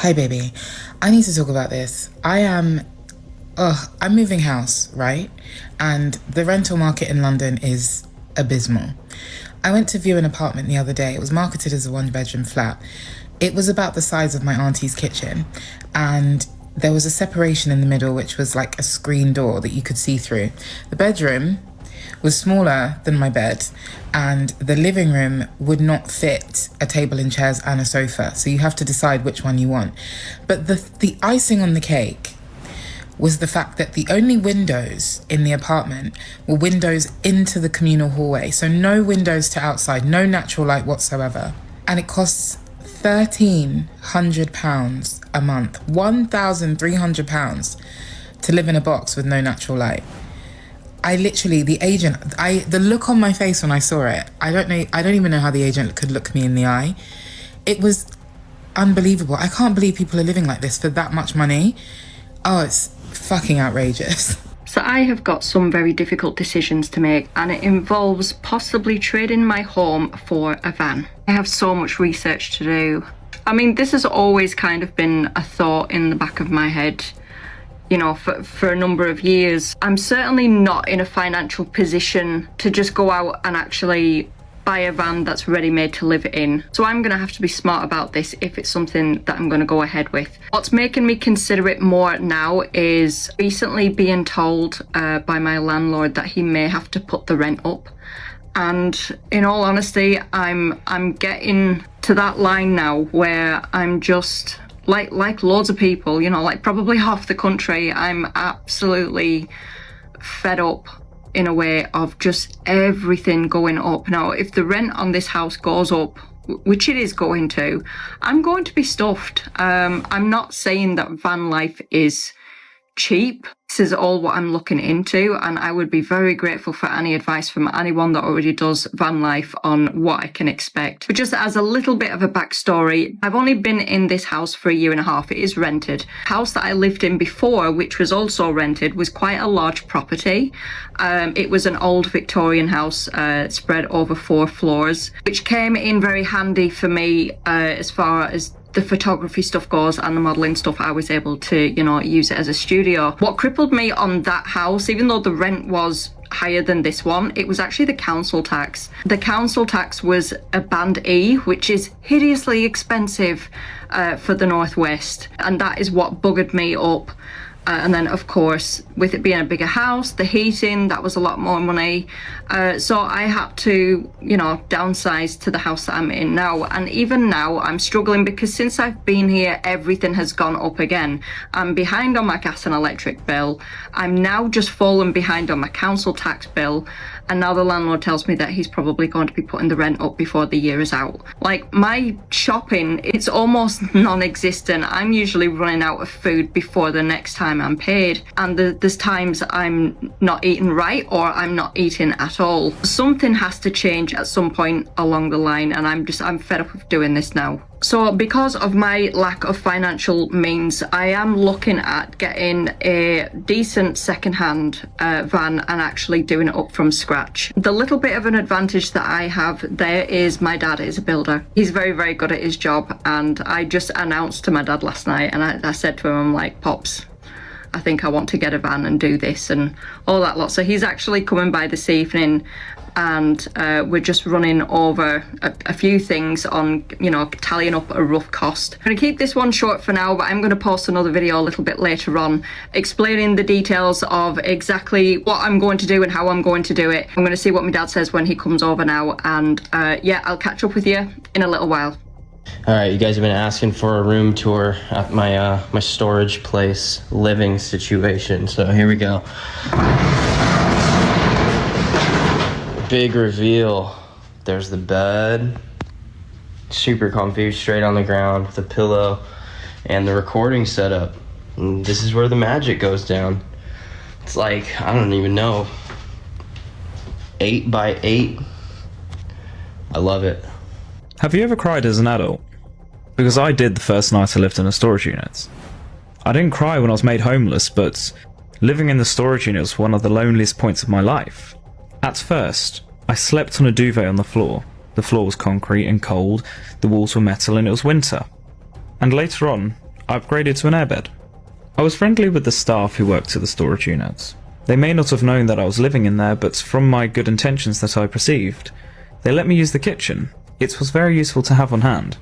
Hi, baby. I need to talk about this. I'm moving house, right? And the rental market in London is abysmal. I went to view an apartment the other day. It was marketed as a one-bedroom flat. It was about the size of my auntie's kitchen, and there was a separation in the middle, which was like a screen door that you could see through. The bedroom was smaller than my bed, and the living room would not fit a table and chairs and a sofa, so you have to decide which one you want. But the icing on the cake was the fact that the only windows in the apartment were windows into the communal hallway, so no windows to outside, no natural light whatsoever. And it costs £1,300 a month, £1,300 to live in a box with no natural light. The look on my face when I saw it, I don't even know how the agent could look me in the eye. It was unbelievable. I can't believe people are living like this for that much money. Oh, it's fucking outrageous. So I have got some very difficult decisions to make, and it involves possibly trading my home for a van. I have so much research to do. I mean, this has always kind of been a thought in the back of my head, you know, for a number of years. I'm certainly not in a financial position to just go out and actually buy a van that's ready made to live in. So I'm gonna have to be smart about this if it's something that I'm gonna go ahead with. What's making me consider it more now is recently being told by my landlord that he may have to put the rent up. And in all honesty, I'm getting to that line now where I'm just like loads of people, you know, like probably half the country, I'm absolutely fed up in a way of just everything going up. Now, if the rent on this house goes up, which it is going to, I'm going to be stuffed. I'm not saying that van life is cheap. This is all what I'm looking into, and I would be very grateful for any advice from anyone that already does van life on what I can expect. But just as a little bit of a backstory, I've only been in this house for 1.5 years. It is rented. The house that I lived in before, which was also rented, was quite a large property. It was an old Victorian house spread over 4 floors, which came in very handy for me as far as the photography stuff goes and the modelling stuff. I was able to, you know, use it as a studio. What crippled me on that house, even though the rent was higher than this one, it was actually the council tax. The council tax was a band E, which is hideously expensive for the Northwest, and that is what buggered me up. And then, of course, with it being a bigger house, the heating, that was a lot more money. So I had to, you know, downsize to the house that I'm in now. And even now, I'm struggling because since I've been here, everything has gone up again. I'm behind on my gas and electric bill. I'm now just fallen behind on my council tax bill. And now the landlord tells me that he's probably going to be putting the rent up before the year is out. Like, my shopping, it's almost non-existent. I'm usually running out of food before the next time I'm paid. And there's times I'm not eating right or I'm not eating at all. Something has to change at some point along the line, and I'm fed up of doing this now. So because of my lack of financial means, I am looking at getting a decent second-hand van and actually doing it up from scratch. The little bit of an advantage that I have there is my dad is a builder. He's very, very good at his job, and I just announced to my dad last night, and I said to him, I'm like, Pops, I think I want to get a van and do this and all that lot. So he's actually coming by this evening, and we're just running over a few things on, you know, tallying up a rough cost. I'm going to keep this one short for now, but I'm going to post another video a little bit later on explaining the details of exactly what I'm going to do and how I'm going to do it. I'm going to see what my dad says when he comes over now, and yeah, I'll catch up with you in a little while. All right, you guys have been asking for a room tour at my my storage place living situation, so here we go. Big reveal. There's the bed, super comfy, straight on the ground with a pillow, and the recording setup. And this is where the magic goes down. It's like, I don't even know, 8 by 8. I love it. Have you ever cried as an adult? Because I did the first night I lived in a storage unit. I didn't cry when I was made homeless, but living in the storage unit was one of the loneliest points of my life. At first, I slept on a duvet on the floor. The floor was concrete and cold, the walls were metal, and it was winter. And later on, I upgraded to an airbed. I was friendly with the staff who worked at the storage units. They may not have known that I was living in there, but from my good intentions that I perceived, they let me use the kitchen. It was very useful to have on hand.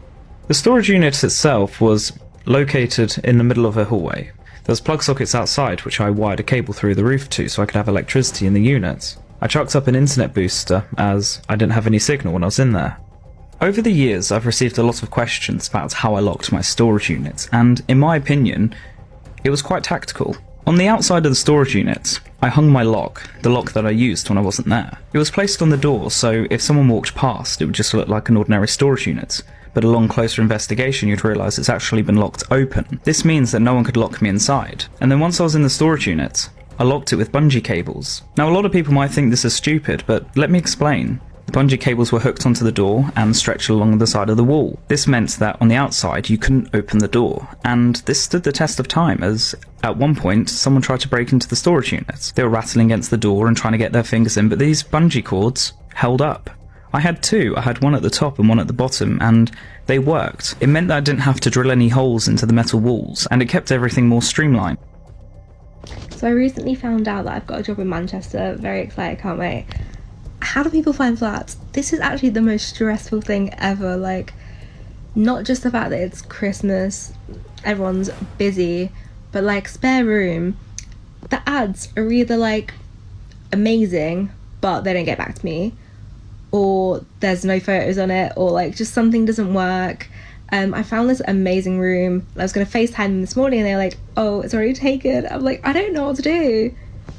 The storage unit itself was located in the middle of a hallway. There was plug sockets outside which I wired a cable through the roof to so I could have electricity in the unit. I chucked up an internet booster as I didn't have any signal when I was in there. Over the years I've received a lot of questions about how I locked my storage unit, and in my opinion, it was quite tactical. On the outside of the storage unit, I hung my lock, the lock that I used when I wasn't there. It was placed on the door, so if someone walked past, it would just look like an ordinary storage unit. But along closer investigation, you'd realise it's actually been locked open. This means that no one could lock me inside. And then once I was in the storage unit, I locked it with bungee cables. Now, a lot of people might think this is stupid, but let me explain. The bungee cables were hooked onto the door and stretched along the side of the wall. This meant that on the outside you couldn't open the door, and this stood the test of time as at one point someone tried to break into the storage unit. They were rattling against the door and trying to get their fingers in, but these bungee cords held up. I had two. I had one at the top and one at the bottom, and they worked. It meant that I didn't have to drill any holes into the metal walls, and it kept everything more streamlined. So I recently found out that I've got a job in Manchester. Very excited, can't wait. How do people find flats? This is actually the most stressful thing ever. Like, not just the fact that it's Christmas, everyone's busy, but like spare room. The ads are either like amazing, but they don't get back to me, or there's no photos on it, or like just something doesn't work. I found this amazing room. I was going to FaceTime them this morning and they were like, oh, it's already taken. I'm like, I don't know what to do.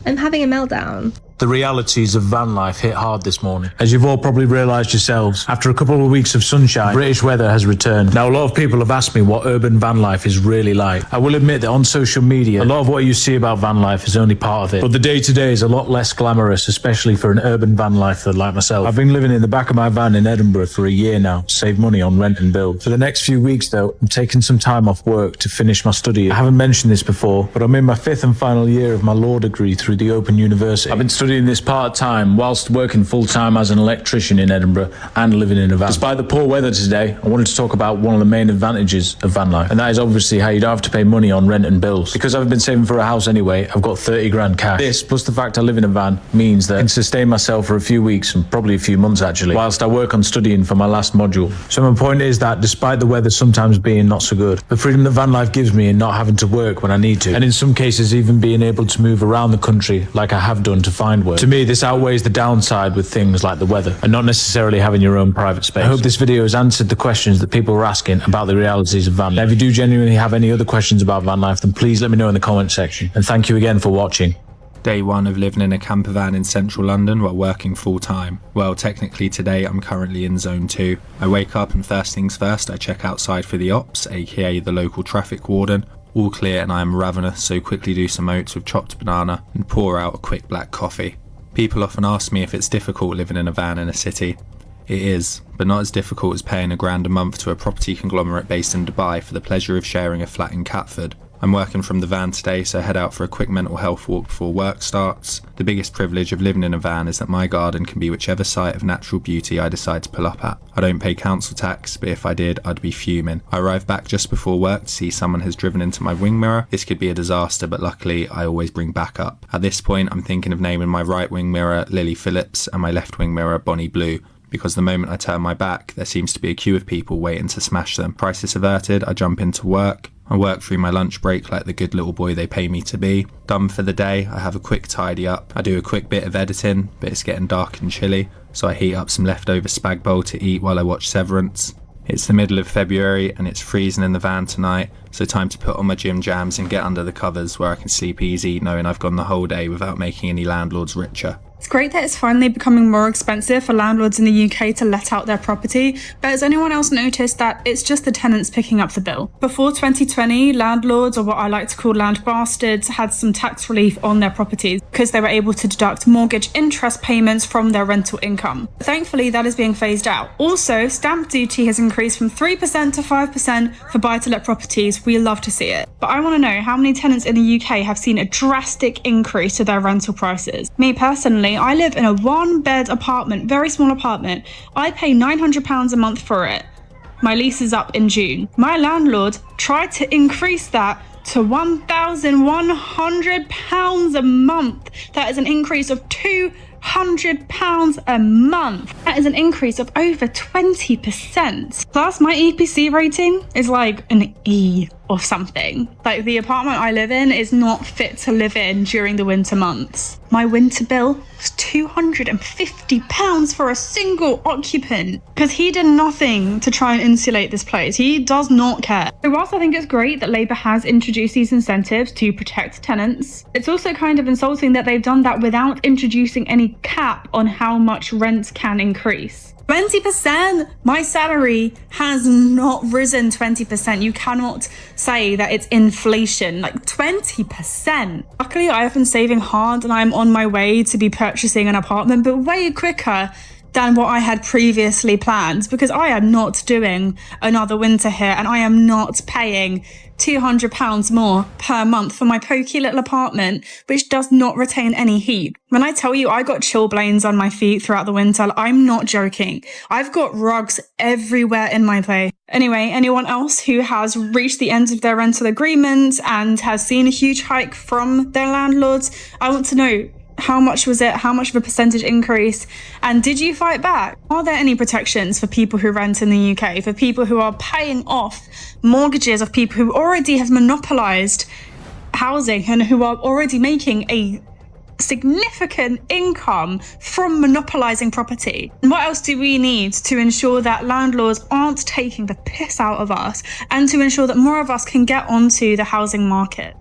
I'm having a meltdown. The realities of van life hit hard this morning. As you've all probably realised yourselves, after a couple of weeks of sunshine, British weather has returned. Now, a lot of people have asked me what urban van life is really like. I will admit that on social media, a lot of what you see about van life is only part of it. But the day-to-day is a lot less glamorous, especially for an urban van lifer like myself. I've been living in the back of my van in Edinburgh for a year now, to save money on rent and bills. For the next few weeks, though, I'm taking some time off work to finish my study. I haven't mentioned this before, but I'm in my 5th and final year of my law degree through the Open University. I've been studying this part-time whilst working full-time as an electrician in Edinburgh and living in a van. Despite the poor weather today, I wanted to talk about one of the main advantages of van life, and that is obviously how you don't have to pay money on rent and bills. Because I've been saving for a house anyway, I've got 30 grand cash. This, plus the fact I live in a van, means that I can sustain myself for a few weeks and probably a few months actually, whilst I work on studying for my last module. So my point is that despite the weather sometimes being not so good, the freedom that van life gives me in not having to work when I need to, and in some cases even being able to move around the country like I have done to find work. To me, this outweighs the downside with things like the weather and not necessarily having your own private space. I hope this video has answered the questions that people were asking about the realities of van life. Now, if you do genuinely have any other questions about van life, then please let me know in the comment section. And thank you again for watching. Day one of living in a camper van in central London while working full time. Well, technically today I'm currently in zone 2. I wake up and first things first, I check outside for the ops, aka the local traffic warden. All clear and I am ravenous, so quickly do some oats with chopped banana and pour out a quick black coffee. People often ask me if it's difficult living in a van in a city. It is, but not as difficult as paying £1,000 a month to a property conglomerate based in Dubai for the pleasure of sharing a flat in Catford. I'm working from the van today, so head out for a quick mental health walk before work starts. The biggest privilege of living in a van is that my garden can be whichever site of natural beauty I decide to pull up at. I don't pay council tax, but if I did, I'd be fuming. I arrive back just before work to see someone has driven into my wing mirror. This could be a disaster, but luckily I always bring backup. At this point, I'm thinking of naming my right wing mirror Lily Phillips and my left wing mirror Bonnie Blue, because the moment I turn my back, there seems to be a queue of people waiting to smash them. Crisis averted, I jump into work. I work through my lunch break like the good little boy they pay me to be. Done for the day, I have a quick tidy up. I do a quick bit of editing, but it's getting dark and chilly, so I heat up some leftover spag bowl to eat while I watch Severance. It's the middle of February and it's freezing in the van tonight, so time to put on my gym jams and get under the covers where I can sleep easy knowing I've gone the whole day without making any landlords richer. It's great that it's finally becoming more expensive for landlords in the UK to let out their property, but has anyone else noticed that it's just the tenants picking up the bill? Before 2020, landlords, or what I like to call land bastards, had some tax relief on their properties because they were able to deduct mortgage interest payments from their rental income. Thankfully, that is being phased out. Also, stamp duty has increased from 3% to 5% for buy-to-let properties. We love to see it. But I want to know how many tenants in the UK have seen a drastic increase to their rental prices. Me personally, I live in a one-bed apartment, very small apartment. I pay £900 a month for it. My lease is up in June. My landlord tried to increase that to £1,100 a month. That is an increase of £200 a month. That is an increase of over 20%. Plus, my EPC rating is like an E or something. Like, the apartment I live in is not fit to live in during the winter months. My winter bill was £250 for a single occupant because he did nothing to try and insulate this place. He does not care. So whilst I think it's great that Labour has introduced these incentives to protect tenants, it's also kind of insulting that they've done that without introducing any cap on how much rent can increase. 20%? My salary has not risen 20%. You cannot say that it's inflation, like 20%. Luckily, I have been saving hard and I'm on my way to be purchasing an apartment, but way quicker than what I had previously planned, because I am not doing another winter here and I am not paying £200 more per month for my pokey little apartment, which does not retain any heat. When I tell you I got chilblains on my feet throughout the winter, I'm not joking. I've got rugs everywhere in my place. Anyway, anyone else who has reached the end of their rental agreement and has seen a huge hike from their landlords, I want to know, how much was it? How much of a percentage increase? And did you fight back? Are there any protections for people who rent in the UK, for people who are paying off mortgages of people who already have monopolised housing and who are already making a significant income from monopolising property? And what else do we need to ensure that landlords aren't taking the piss out of us and to ensure that more of us can get onto the housing market?